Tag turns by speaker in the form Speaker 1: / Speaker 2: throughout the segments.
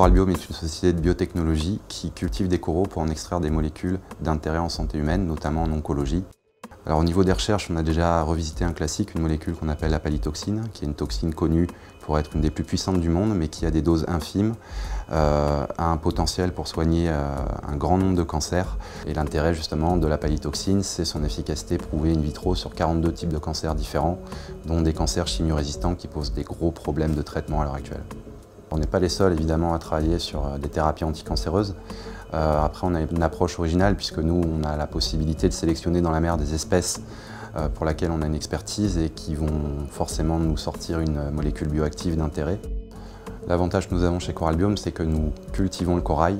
Speaker 1: Coralbiome est une société de biotechnologie qui cultive des coraux pour en extraire des molécules d'intérêt en santé humaine, notamment en oncologie. Alors au niveau des recherches, on a déjà revisité un classique, une molécule qu'on appelle la palidoxine, qui est une toxine connue pour être une des plus puissantes du monde, mais qui a des doses infimes, a un potentiel pour soigner un grand nombre de cancers. Et l'intérêt justement de la palidoxine, c'est son efficacité prouvée in vitro sur 42 types de cancers différents, dont des cancers chimio-résistants qui posent des gros problèmes de traitement à l'heure actuelle. On n'est pas les seuls évidemment à travailler sur des thérapies anticancéreuses. Après on a une approche originale puisque nous on a la possibilité de sélectionner dans la mer des espèces pour lesquelles on a une expertise et qui vont forcément nous sortir une molécule bioactive d'intérêt. L'avantage que nous avons chez Coralbiome, c'est que nous cultivons le corail,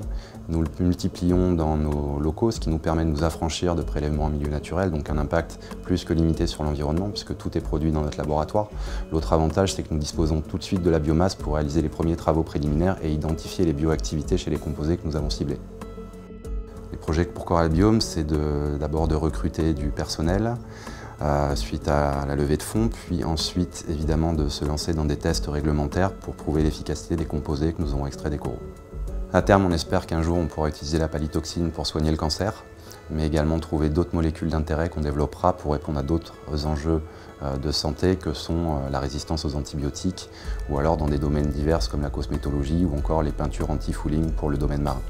Speaker 1: nous le multiplions dans nos locaux, ce qui nous permet de nous affranchir de prélèvements en milieu naturel, donc un impact plus que limité sur l'environnement, puisque tout est produit dans notre laboratoire. L'autre avantage, c'est que nous disposons tout de suite de la biomasse pour réaliser les premiers travaux préliminaires et identifier les bioactivités chez les composés que nous avons ciblés. Les projets pour Coralbiome, c'est d'abord de recruter du personnel, suite à la levée de fonds, puis ensuite évidemment de se lancer dans des tests réglementaires pour prouver l'efficacité des composés que nous avons extraits des coraux. À terme, on espère qu'un jour on pourra utiliser la palidoxine pour soigner le cancer, mais également trouver d'autres molécules d'intérêt qu'on développera pour répondre à d'autres enjeux de santé que sont la résistance aux antibiotiques ou alors dans des domaines divers comme la cosmétologie ou encore les peintures anti-fouling pour le domaine marin.